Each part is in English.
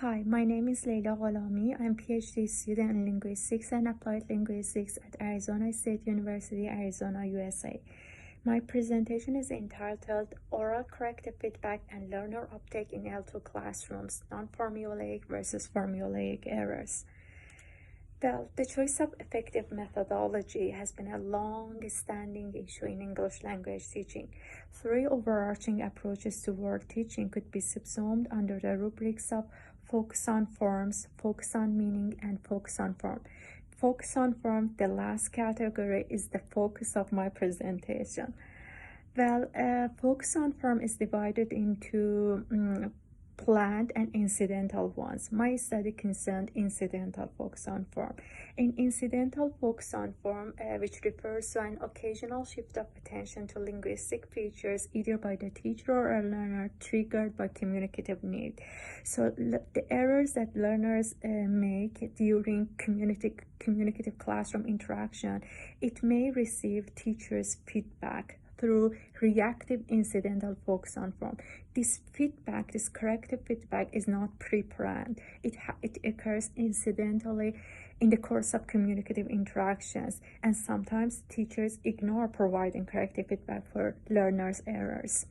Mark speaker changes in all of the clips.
Speaker 1: Hi, my name is Leila Gholami. I'm PhD student in linguistics and applied linguistics at Arizona State University, Arizona, USA. My presentation is entitled Oral Corrective Feedback and Learner Uptake in L2 Classrooms, Non-formulaic versus Formulaic Errors. Well, the choice of effective methodology has been a long-standing issue in English language teaching. Three overarching approaches to word teaching could be subsumed under the rubrics of focus on forms, focus on meaning, and focus on form. Focus on form, the last category, is the focus of my presentation. Well, focus on form is divided into planned and incidental ones. My study concerned incidental focus on form. In incidental focus on form, which refers to an occasional shift of attention to linguistic features either by the teacher or a learner triggered by communicative need. So the errors that learners make during communicative classroom interaction, it may receive teachers' feedback through reactive incidental focus on form. This feedback, this corrective feedback, is not pre-planned. It occurs incidentally in the course of communicative interactions, and sometimes teachers ignore providing corrective feedback for learners' errors.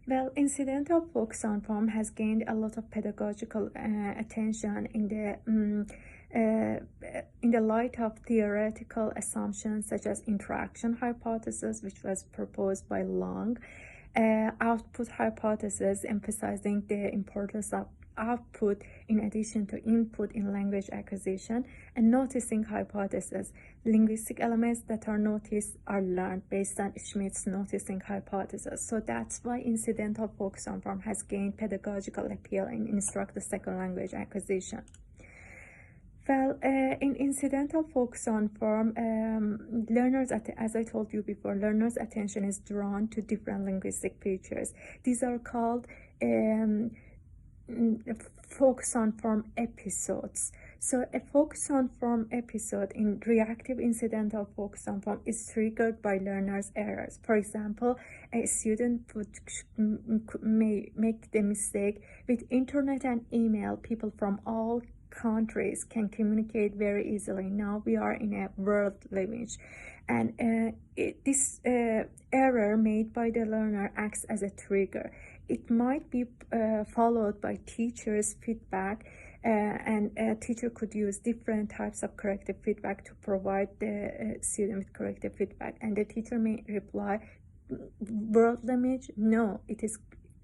Speaker 1: Well, incidental focus on form has gained a lot of pedagogical attention in the light of theoretical assumptions such as interaction hypothesis, which was proposed by Long, output hypothesis, emphasizing the importance of output in addition to input in language acquisition, and noticing hypothesis. Linguistic elements that are noticed are learned based on Schmidt's noticing hypothesis. So that's why incidental focus on form has gained pedagogical appeal in instruct the second language acquisition. Well, in incidental focus on form, learners, as I told you before, learners' attention is drawn to different linguistic features. These are called focus on form episodes. So a focus on form episode in reactive incidental focus on form is triggered by learners' errors. For example, a student may make the mistake with internet and email. People from all countries can communicate very easily. Now we are in a world language, and this error made by the learner acts as a trigger. It might be followed by teacher's feedback, and a teacher could use different types of corrective feedback to provide the student with corrective feedback, and the teacher may reply, world language? No, it is,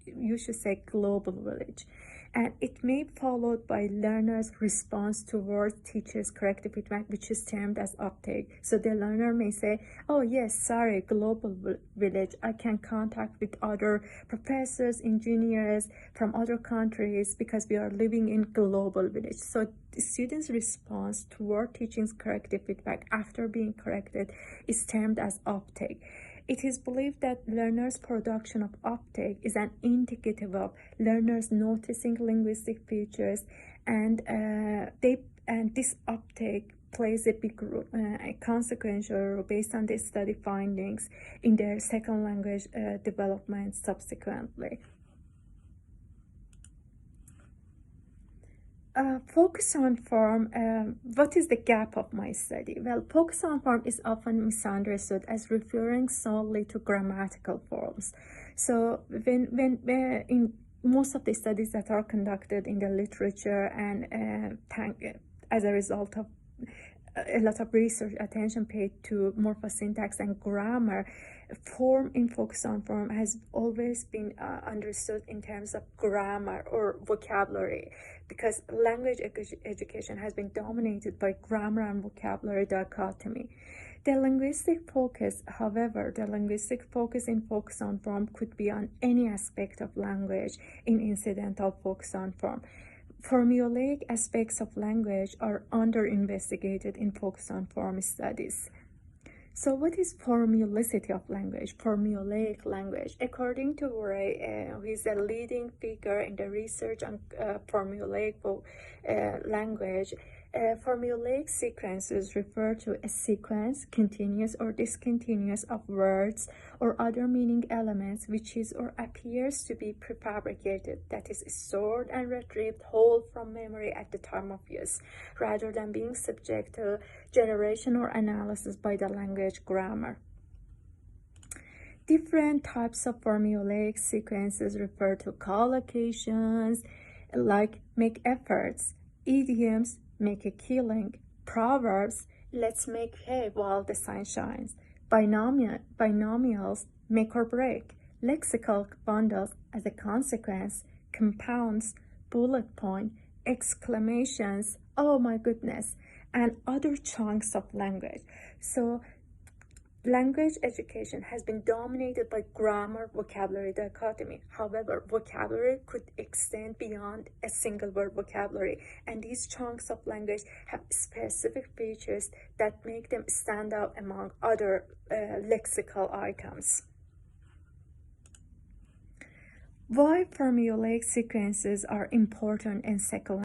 Speaker 1: you should say, global village. And it may be followed by learner's response towards teacher's corrective feedback, which is termed as uptake. So the learner may say, oh yes, sorry, global village, I can contact with other professors, engineers from other countries because we are living in global village. So the student's response toward teaching's corrective feedback after being corrected is termed as uptake. It is believed that learners' production of uptake is an indicative of learners noticing linguistic features, and this uptake plays a big consequential role based on the study findings in their second language development subsequently. Focus on form, what is the gap of my study? Well, focus on form is often misunderstood as referring solely to grammatical forms. So when in most of the studies that are conducted in the literature, and as a result of a lot of research attention paid to morphosyntax and grammar, form in focus on form has always been understood in terms of grammar or vocabulary, because language education has been dominated by grammar and vocabulary dichotomy. The linguistic focus, however, the linguistic focus in focus on form could be on any aspect of language in incidental focus on form. Formulaic aspects of language are under-investigated in focus on form studies. So what is formulicity of language, formulaic language? According to Ray, who is a leading figure in the research on formulaic language, Formulaic sequences refer to a sequence, continuous or discontinuous, of words or other meaning elements which is or appears to be prefabricated, that is, stored and retrieved whole from memory at the time of use, rather than being subject to generation or analysis by the language grammar. Different types of formulaic sequences refer to collocations, like make efforts, idioms, make a killing, proverbs, let's make hay while the sun shines, binomials, make or break, lexical bundles, as a consequence, compounds, bullet point, exclamations, oh my goodness, and other chunks of language. So language education has been dominated by grammar-vocabulary dichotomy. However, vocabulary could extend beyond a single word vocabulary, and these chunks of language have specific features that make them stand out among other lexical items. Why formulaic sequences are important in second